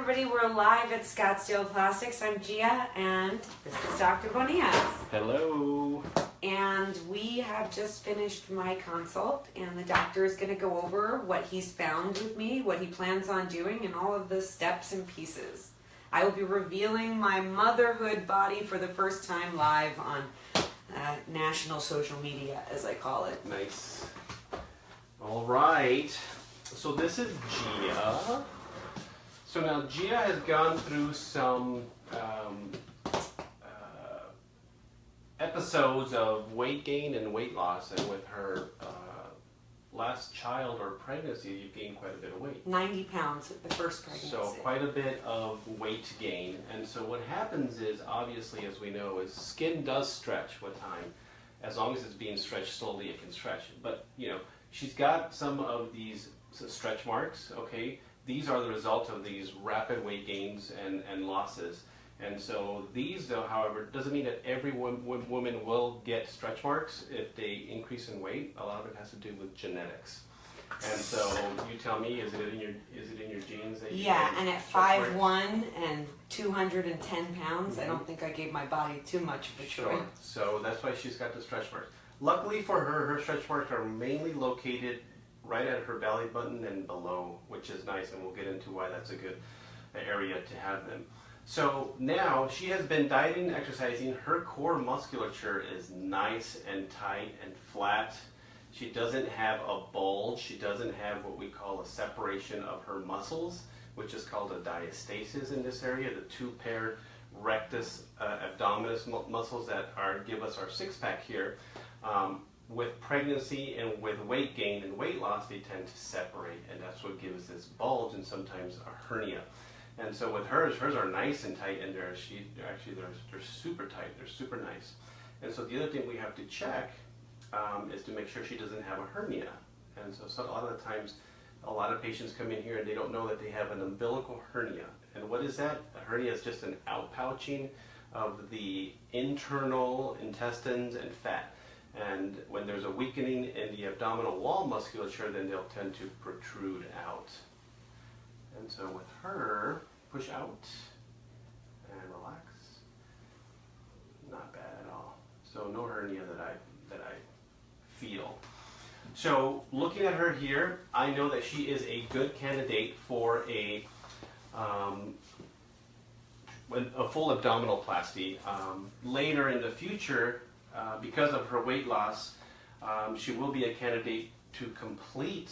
everybody, we're live at Scottsdale Plastics. I'm Gia and this is Dr. Bonillas. Hello. And we have just finished my consult and the doctor is going to go over what he's found with me, what he plans on doing, and all of the steps and pieces. I will be revealing my motherhood body for the first time live on national social media, as I call it. Nice. All right. So this is Gia. So now Gia has gone through some episodes of weight gain and weight loss, and with her last child or pregnancy, you've gained quite a bit of weight. 90 pounds at the first pregnancy. So quite a bit of weight gain. And so what happens is, obviously, as we know, is skin does stretch with time. As long as it's being stretched slowly, it can stretch. But, you know, she's got some of these stretch marks, okay? These are the result of these rapid weight gains and losses. And so these, though, however, doesn't mean that every woman will get stretch marks if they increase in weight. A lot of it has to do with genetics. And so you tell me, is it in your genes that you yeah, and at 5'1" and 210 pounds, I don't think I gave my body too much of a choice. Sure. So that's why she's got the stretch marks. Luckily for her, her stretch marks are mainly located right at her belly button and below, which is nice, and we'll get into why that's a good area to have them. So now she has been dieting and exercising. Her core musculature is nice and tight and flat. She doesn't have a bulge. She doesn't have what we call a separation of her muscles, which is called a diastasis in this area, the two paired rectus abdominis muscles that give us our six-pack here. With pregnancy and with weight gain and weight loss, they tend to separate, and that's what gives this bulge and sometimes a hernia. And so with hers are nice and tight, and they're super tight. They're super nice. And so the other thing we have to check is to make sure she doesn't have a hernia. And so a lot of the times, a lot of patients come in here and they don't know that they have an umbilical hernia. And what is that? A hernia is just an outpouching of the internal intestines and fat. And when there's a weakening in the abdominal wall musculature, then they'll tend to protrude out. And so with her, push out and relax. Not bad at all. So no hernia that I feel. So looking at her here, I know that she is a good candidate for a full abdominoplasty. Later in the future, because of her weight loss, she will be a candidate to complete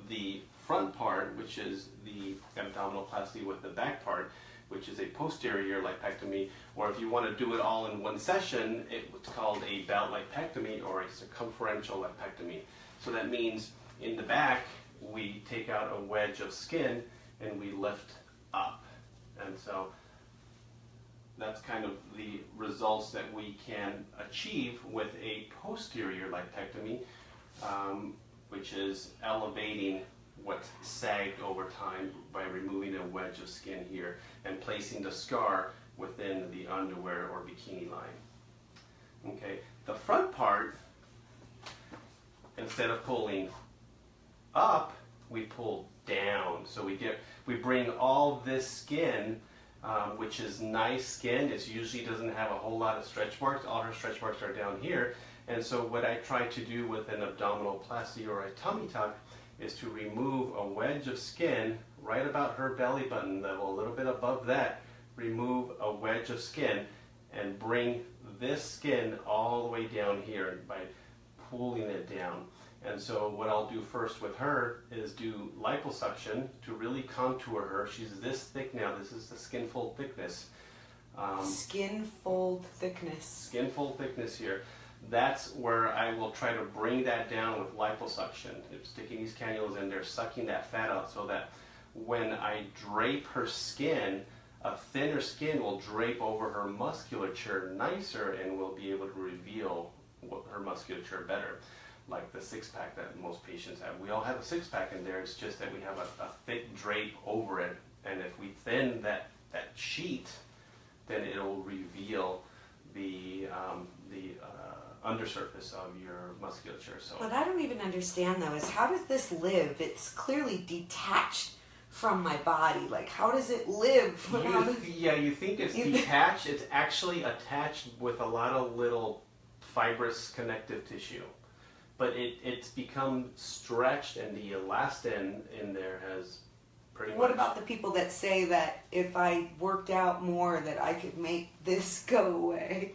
the front part, which is the abdominoplasty, with the back part, which is a posterior lipectomy, or if you want to do it all in one session, it's called a belt lipectomy or a circumferential lipectomy. So that means in the back, we take out a wedge of skin and we lift up. And so that's kind of the results that we can achieve with a posterior lipectomy, which is elevating what sagged over time by removing a wedge of skin here and placing the scar within the underwear or bikini line. Okay, the front part, instead of pulling up, we pull down. So we bring all this skin, which is nice skin. It usually doesn't have a whole lot of stretch marks. All her stretch marks are down here. And so what I try to do with an abdominoplasty or a tummy tuck is to remove a wedge of skin right about her belly button level, a little bit above that, remove a wedge of skin and bring this skin all the way down here by pulling it down. And so what I'll do first with her is do liposuction to really contour her. She's this thick now. This is the skin fold thickness. Skin fold thickness. Skin fold thickness here. That's where I will try to bring that down with liposuction. It's sticking these cannulas in there, sucking that fat out so that when I drape her skin, a thinner skin will drape over her musculature nicer and will be able to reveal her musculature better, like the six-pack that most patients have. We all have a six-pack in there, it's just that we have a thick drape over it, and if we thin that sheet, then it'll reveal the undersurface of your musculature. So what I don't even understand though is, how does this live? It's clearly detached from my body? Like, how does it live? You think it's detached. It's actually attached with a lot of little fibrous connective tissue. But it's become stretched, and the elastin in there has pretty much... What about the people that say that if I worked out more that I could make this go away?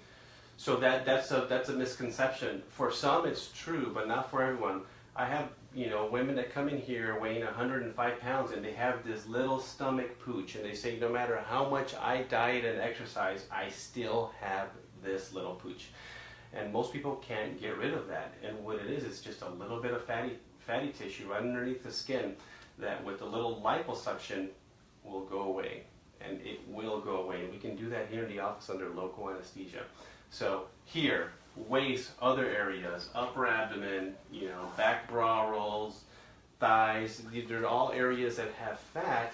So that's a misconception. For some it's true, but not for everyone. I have, women that come in here weighing 105 pounds and they have this little stomach pooch, and they say no matter how much I diet and exercise, I still have this little pooch. And most people can't get rid of that. And what it is, it's just a little bit of fatty tissue right underneath the skin that with a little liposuction will go away. And it will go away. And we can do that here in the office under local anesthesia. So here, waist, other areas, upper abdomen, back bra rolls, thighs, they're all areas that have fat.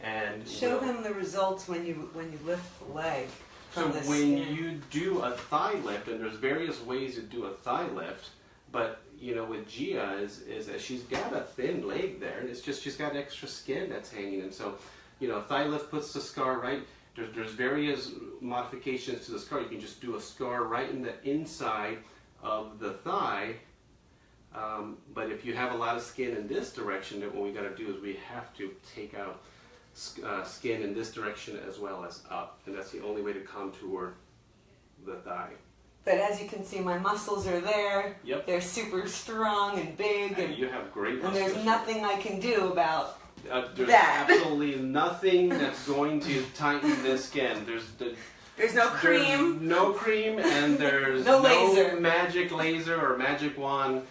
And show them the results when you lift the leg. So when you do a thigh lift, and there's various ways to do a thigh lift, but with Gia is that she's got a thin leg there, and it's just she's got extra skin that's hanging, and so thigh lift puts the scar right. There's various modifications to the scar. You can just do a scar right in the inside of the thigh, but if you have a lot of skin in this direction, then what we got to do is we have to take out skin in this direction as well as up, and that's the only way to contour the thigh. But as you can see, my muscles are there. Yep. They're super strong and big, and you have great muscles. And there's nothing I can do about there's that. Absolutely nothing that's going to tighten this skin. There's no cream. There's no cream, and there's no laser. Magic laser or magic wand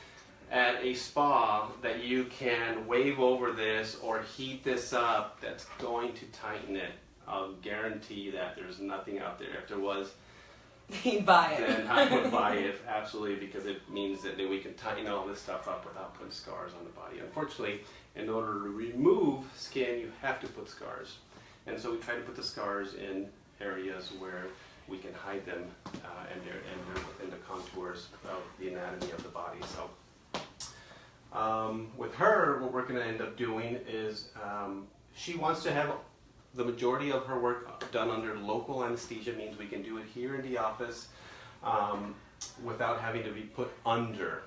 at a spa that you can wave over this or heat this up that's going to tighten it. I'll guarantee you that there's nothing out there. If there was, you'd buy it. Then I would buy it, absolutely, because it means that we can tighten all this stuff up without putting scars on the body. Unfortunately, in order to remove skin, you have to put scars. And so we try to put the scars in areas where we can hide them, and they're within the contours of the anatomy of the body. So with her, what we're going to end up doing is she wants to have the majority of her work done under local anesthesia. Means we can do it here in the office without having to be put under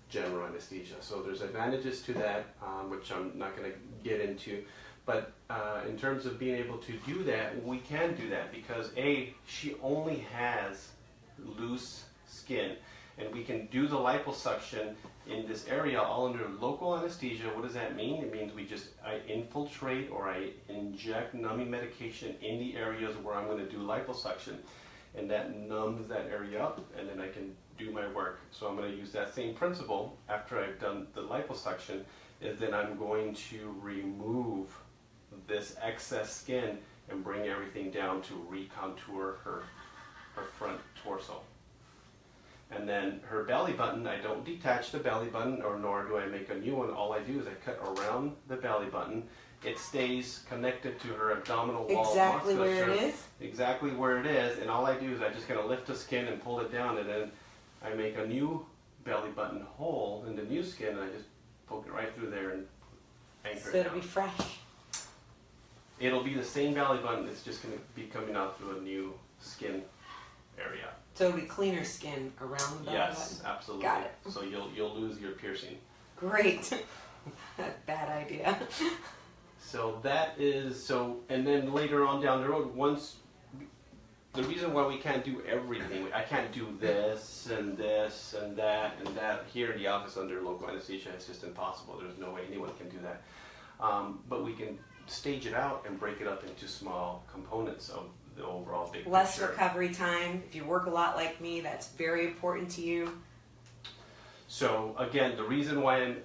general anesthesia. So there's advantages to that, which I'm not going to get into. But in terms of being able to do that, we can do that because she only has loose skin. And we can do the liposuction in this area all under local anesthesia. What does that mean? It means I infiltrate or I inject numbing medication in the areas where I'm going to do liposuction. And that numbs that area up, and then I can do my work. So I'm going to use that same principle after I've done the liposuction, is then I'm going to remove this excess skin and bring everything down to recontour her front torso. And then her belly button, I don't detach the belly button, nor do I make a new one. All I do is I cut around the belly button. It stays connected to her abdominal wall exactly musculature. where it is? Exactly where it is. And all I do is I just kind of lift the skin and pull it down, and then I make a new belly button hole in the new skin, and I just poke it right through there and anchor it down. So it'll be fresh. It'll be the same belly button. It's just going to be coming out through a new skin area. So it'll be cleaner skin around the belly button? Yes, absolutely. Got it. So you'll lose your piercing. Great. Bad idea. So that is, and then later on down the road, the reason why we can't do everything, I can't do this and this and that here in the office under local anesthesia. It's just impossible. There's no way anyone can do that. But we can stage it out and break it up into small components of the overall big Less picture. recovery time. If you work a lot like me, that's very important to you. So again, the reason why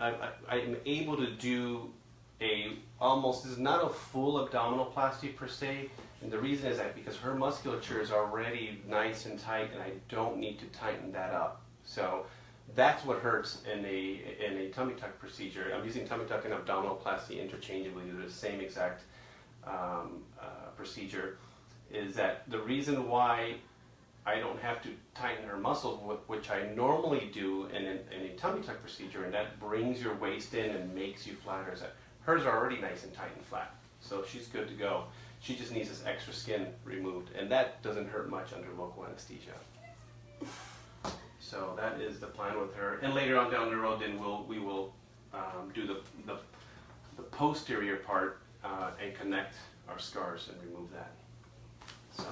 I'm able to do this is not a full abdominoplasty per se, and the reason is that because her musculature is already nice and tight, and I don't need to tighten that up. So that's what hurts in a tummy tuck procedure. I'm using tummy tuck and abdominoplasty interchangeably. They're the same exact procedure. Is that the reason why I don't have to tighten her muscles, which I normally do in a tummy tuck procedure, and that brings your waist in and makes you flatter, is that Hers are already nice and tight and flat, so she's good to go. She just needs this extra skin removed, and that doesn't hurt much under local anesthesia. So that is the plan with her. And later on down the road, then we will do the posterior part and connect our scars and remove that. So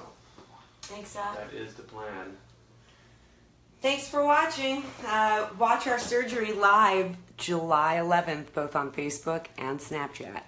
Thanks, Doc. that is the plan. Thanks for watching. Watch our surgery live July 11th, both on Facebook and Snapchat.